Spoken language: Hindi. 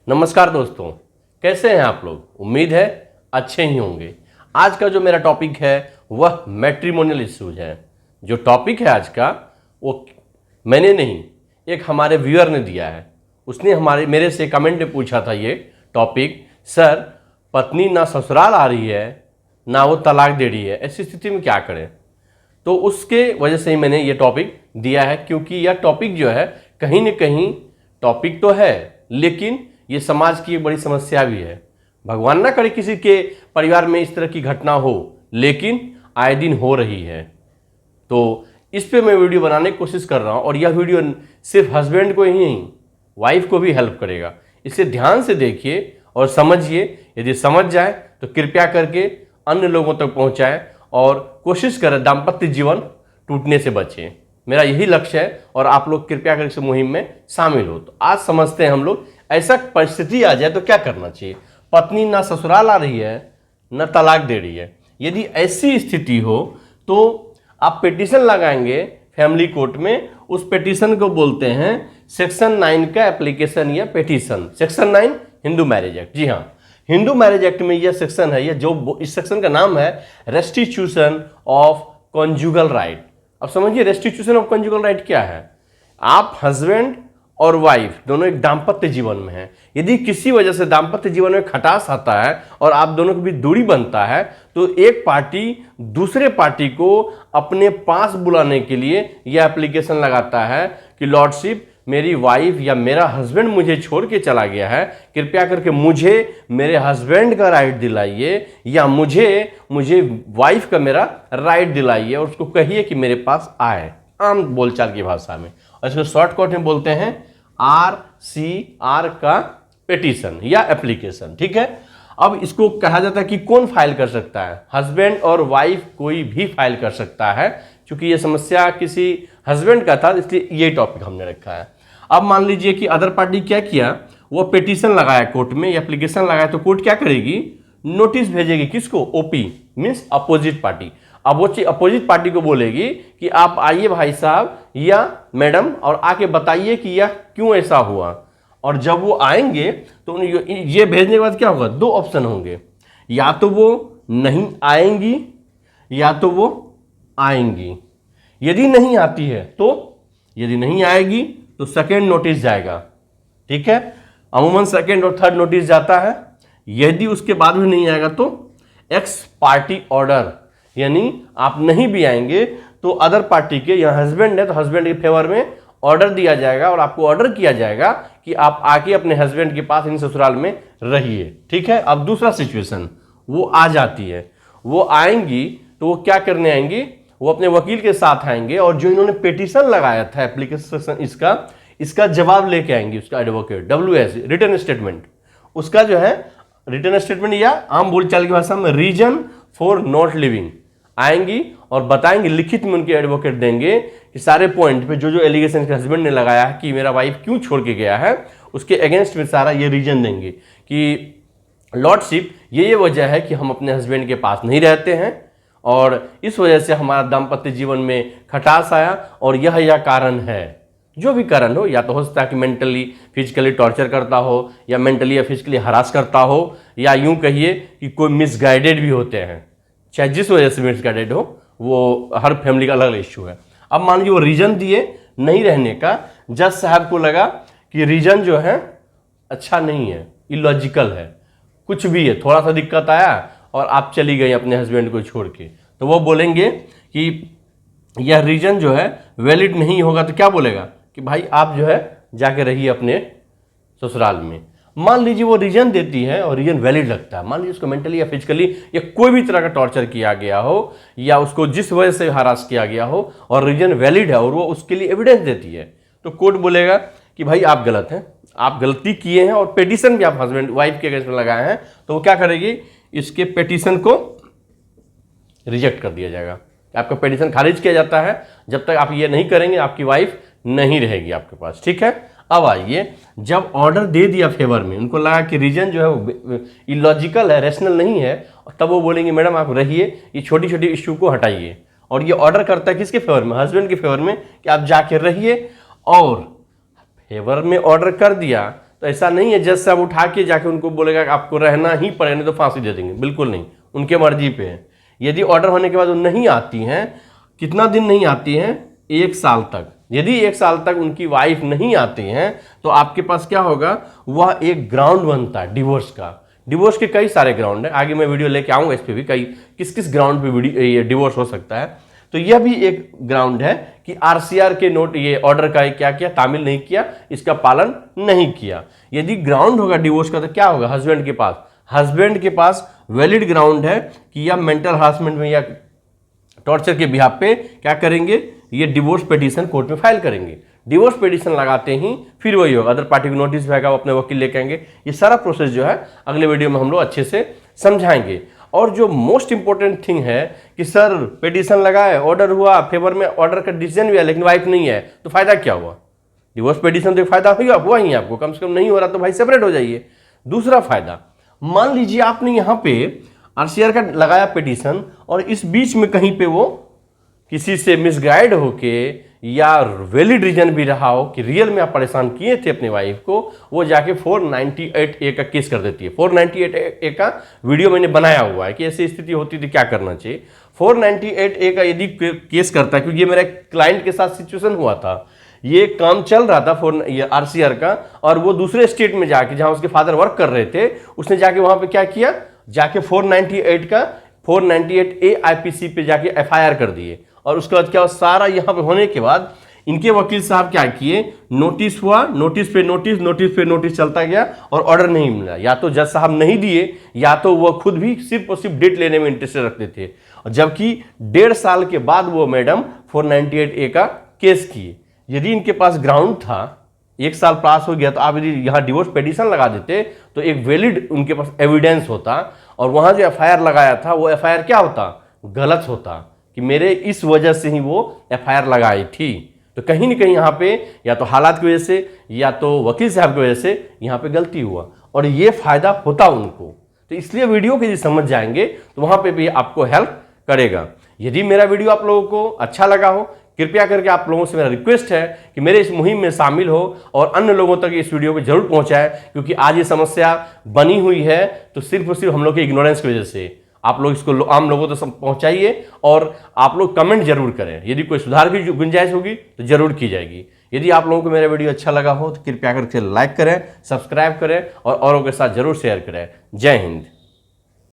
नमस्कार दोस्तों, कैसे हैं आप लोग। उम्मीद है अच्छे ही होंगे। आज का जो मेरा टॉपिक है वह मैट्रिमोनियल इश्यूज है। जो टॉपिक है आज का वो मैंने नहीं, एक हमारे व्यूअर ने दिया है। उसने मेरे से कमेंट में पूछा था ये टॉपिक, सर पत्नी ना ससुराल आ रही है ना वो तलाक दे रही है, ऐसी स्थिति में क्या करें। तो उसके वजह से ही मैंने ये टॉपिक दिया है, क्योंकि यह टॉपिक जो है कहीं न कहीं टॉपिक तो है लेकिन ये समाज की एक बड़ी समस्या भी है। भगवान ना करे किसी के परिवार में इस तरह की घटना हो, लेकिन आए दिन हो रही है। तो इस पे मैं वीडियो बनाने की कोशिश कर रहा हूँ और यह वीडियो सिर्फ हस्बैंड को ही नहीं, वाइफ को भी हेल्प करेगा। इसे ध्यान से देखिए और समझिए। यदि समझ जाए तो कृपया करके अन्य लोगों तक पहुँचाएं और कोशिश करें दाम्पत्य जीवन टूटने से बचें। मेरा यही लक्ष्य है और आप लोग कृपया करके इस मुहिम में शामिल हो। तो आज समझते हैं हम लोग, ऐसा परिस्थिति आ जाए तो क्या करना चाहिए। पत्नी ना ससुराल आ रही है न तलाक दे रही है। यदि ऐसी स्थिति हो तो आप पिटीशन लगाएंगे फैमिली कोर्ट में। उस पिटीशन को बोलते हैं सेक्शन 9 का एप्लीकेशन या petition. Section 9 Hindu marriage act. जी हाँ, हिंदू मैरिज एक्ट में यह सेक्शन है, यह जो इस सेक्शन का नाम है रेस्टिट्यूशन ऑफ कॉन्जुगल राइट। अब समझिए रेस्टिट्यूशन ऑफ कॉन्जुगल राइट क्या है। आप हस्बैंड और वाइफ दोनों एक दाम्पत्य जीवन में हैं। यदि किसी वजह से दाम्पत्य जीवन में खटास आता है और आप दोनों के बीच दूरी बनता है तो एक पार्टी दूसरे पार्टी को अपने पास बुलाने के लिए यह एप्लीकेशन लगाता है कि लॉर्डशिप, मेरी वाइफ या मेरा हस्बैंड मुझे छोड़ के चला गया है, कृपया करके मुझे मेरे हस्बैंड का राइट दिलाइए या मुझे वाइफ का मेरा राइट दिलाइए और उसको कहिए कि मेरे पास आए, आम बोलचाल की भाषा में। और इसको शॉर्टकट में बोलते हैं RCR का पिटीशन या एप्लीकेशन। ठीक है। अब इसको कहा जाता है कि कौन फाइल कर सकता है। हस्बैंड और वाइफ कोई भी फाइल कर सकता है। क्योंकि ये समस्या किसी हस्बैंड का था इसलिए ये टॉपिक हमने रखा है। अब मान लीजिए कि अदर पार्टी क्या किया, वो पिटीशन लगाया कोर्ट में, एप्लीकेशन लगाया, तो कोर्ट क्या करेगी, नोटिस भेजेगी किसको, OP मीन्स अपोजिट पार्टी। अब वो अपोजिट पार्टी को बोलेगी कि आप आइए भाई साहब या मैडम और आके बताइए कि यह क्यों ऐसा हुआ। और जब वो आएंगे तो ये भेजने के बाद क्या होगा, दो ऑप्शन होंगे, या तो वो नहीं आएंगी या तो वो आएंगी। यदि नहीं आती है तो, यदि नहीं आएगी तो सेकेंड नोटिस जाएगा। ठीक है, अमूमन सेकेंड और थर्ड नोटिस जाता है। यदि उसके बाद भी नहीं आएगा तो एक्स पार्टी ऑर्डर, यानी आप नहीं भी आएंगे तो अदर पार्टी के, यहाँ हस्बैंड है तो हस्बैंड के फेवर में ऑर्डर दिया जाएगा और आपको ऑर्डर किया जाएगा कि आप आके अपने हस्बैंड के पास इन ससुराल में रहिए। ठीक है। अब दूसरा सिचुएशन, वो आ जाती है, वो आएंगी तो वो क्या करने आएंगी, वो अपने वकील के साथ आएंगे और जो इन्होंने पिटीशन लगाया था एप्लीकेशन, इसका जवाब लेके आएंगी। उसका एडवोकेट WS रिटर्न स्टेटमेंट, उसका जो है रिटर्न स्टेटमेंट या आम बोलचाल की भाषा में रीजन फॉर नॉट लिविंग आएंगी और बताएंगे, लिखित में उनके एडवोकेट देंगे कि सारे पॉइंट पे जो एलिगेशन के हस्बैंड ने लगाया है कि मेरा वाइफ क्यों छोड़ के गया है, उसके अगेंस्ट में सारा ये रीजन देंगे कि लॉर्डशिप ये वजह है कि हम अपने हस्बैंड के पास नहीं रहते हैं और इस वजह से हमारा दाम्पत्य जीवन में खटास आया और यह कारण है। जो भी कारण हो, या तो हो सकता है कि मेंटली फिजिकली टॉर्चर करता हो या मेंटली या फिजिकली हरास करता हो, या यूं कहिए कि कोई मिसगाइडेड भी होते हैं। चाहे जिस वजह से मिसगाइडेड हो, वो हर फैमिली का अलग अलग इश्यू है। अब मान लीजिए वो रीजन दिए नहीं रहने का, जज साहब को लगा कि रीजन जो है अच्छा नहीं है, इलॉजिकल है, कुछ भी है, थोड़ा सा दिक्कत आया और आप चली गई अपने हस्बैंड को छोड़ के, तो वो बोलेंगे कि यह रीजन जो है वैलिड नहीं होगा। तो क्या बोलेगा कि भाई आप जो है जाके रहिए अपने ससुराल में। मान लीजिए वो रीजन देती है और रीजन वैलिड लगता है, मान लीजिए उसको मेंटली या फिजिकली या कोई भी तरह का टॉर्चर किया गया हो या उसको जिस वजह से हरास किया गया हो और रीजन वैलिड है और वो उसके लिए एविडेंस देती है, तो कोर्ट बोलेगा कि भाई आप गलत हैं, आप गलती किए हैं और पिटीशन भी आप हस्बैंड वाइफ के अगेंस्ट में लगाए हैं, तो वो क्या करेगी, इसके पिटीशन को रिजेक्ट कर दिया जाएगा। आपका पिटीशन खारिज किया जाता है। जब तक आप ये नहीं करेंगे आपकी वाइफ नहीं रहेगी आपके पास। ठीक है। अब आइए, जब ऑर्डर दे दिया फेवर में, उनको लगा कि रीजन जो है वो इलॉजिकल है, रैशनल नहीं है, तब वो बोलेंगे मैडम आप रहिए, ये छोटी छोटी इश्यू को हटाइए। और ये ऑर्डर करता है किसके फेवर में, हस्बैंड के फेवर में, कि आप जाके रहिए। और फेवर में ऑर्डर कर दिया तो ऐसा नहीं है जज साहब उठा के जाके उनको बोलेगा कि आपको रहना ही पड़ेगा, नहीं तो फांसी दे देंगे। बिल्कुल नहीं, उनके मर्जी पे है। यदि ऑर्डर होने के बाद वो नहीं आती हैं, कितना दिन नहीं आती हैं, 1 साल तक, यदि 1 साल तक उनकी वाइफ नहीं आती हैं तो आपके पास क्या होगा, वह एक ग्राउंड बनता है डिवोर्स का। डिवोर्स के कई सारे ग्राउंड है, आगे मैं वीडियो लेके आऊँगा इस पर भी, कई किस किस ग्राउंड पे ये डिवोर्स हो सकता है। तो यह भी एक ग्राउंड है कि आरसीआर के नोट ये ऑर्डर का क्या किया, तामील नहीं किया, इसका पालन नहीं किया। यदि ग्राउंड होगा डिवोर्स का तो क्या होगा, हस्बैंड के पास वैलिड ग्राउंड है कि या मेंटल हरासमेंट में या टॉर्चर के बिहाफ पे क्या करेंगे, ये डिवोर्स पिटीशन कोर्ट में फाइल करेंगे। डिवोर्स पिटीशन लगाते ही फिर वही होगा, अदर पार्टी को नोटिस भेजेगा, वो अपने वकील लेके आएंगे। ये सारा प्रोसेस जो है अगले वीडियो में हम लोग अच्छे से समझाएंगे। और जो मोस्ट इंपॉर्टेंट थिंग है कि सर पिटीशन लगाए, ऑर्डर हुआ, फेवर में ऑर्डर का डिसीजन भी है लेकिन वाइफ नहीं है, तो फायदा क्या हुआ? डिवोर्स पिटीशन तो फायदा हुआ ही आपको, कम से कम नहीं हो रहा तो भाई सेपरेट हो जाइए। दूसरा फायदा, मान लीजिए आपने यहाँ पे आरसीआर का लगाया पिटीशन और इस बीच में कहीं पे वो किसी से मिसगाइड होके या वैलिड रीजन भी रहा हो कि रियल में आप परेशान किए थे अपनी वाइफ को, वो जाके 498A का केस कर देती है। 498A का वीडियो मैंने बनाया हुआ है कि ऐसी स्थिति होती थी क्या करना चाहिए। 498A का यदि केस करता है, क्योंकि ये मेरा क्लाइंट के साथ सिचुएशन हुआ था, ये काम चल रहा था ये आरसीआर का, और वो दूसरे स्टेट में जाके जहां उसके फादर वर्क कर रहे थे, उसने जाके वहां पे क्या किया, जाके 498A आईपीसी पे जाके एफआईआर कर दिए। और उसके बाद क्या, सारा यहाँ पे होने के बाद इनके वकील साहब क्या किए, नोटिस हुआ, नोटिस पे नोटिस चलता गया और ऑर्डर नहीं मिला। या तो जज साहब नहीं दिए, या तो वो खुद भी सिर्फ और सिर्फ डेट लेने में इंटरेस्टेड रखते थे। और जबकि 1.5 साल के बाद वो मैडम 498A का केस किए। यदि इनके पास ग्राउंड था, 1 साल पास हो गया, तो आप यदि यहाँ डिवोर्स पिटीशन लगा देते तो एक वैलिड उनके पास एविडेंस होता, और वहाँ जो एफआईआर लगाया था वो एफआईआर क्या होता, गलत होता, कि मेरे इस वजह से ही वो एफआईआर लगाई थी। तो कहीं ना कहीं यहाँ पे या तो हालात की वजह से या तो वकील साहब की वजह से यहाँ पे गलती हुआ, और ये फायदा होता उनको। तो इसलिए वीडियो को यदि समझ जाएंगे तो वहाँ पे भी आपको हेल्प करेगा। यदि मेरा वीडियो आप लोगों को अच्छा लगा हो, कृपया करके आप लोगों से मेरा रिक्वेस्ट है कि मेरे इस मुहिम में शामिल हो और अन्य लोगों तक इस वीडियो को जरूर पहुंचाएं, क्योंकि आज ये समस्या बनी हुई है तो सिर्फ और सिर्फ हम लोग के इग्नोरेंस की वजह से। आप लोग इसको आम लोगों तक पहुंचाइए, और आप लोग कमेंट जरूर करें। यदि कोई सुधार की गुंजाइश होगी तो जरूर की जाएगी। यदि आप लोगों को मेरा वीडियो अच्छा लगा हो तो कृपया करके लाइक करें, सब्सक्राइब करें और औरों के साथ जरूर शेयर करें। जय हिंद।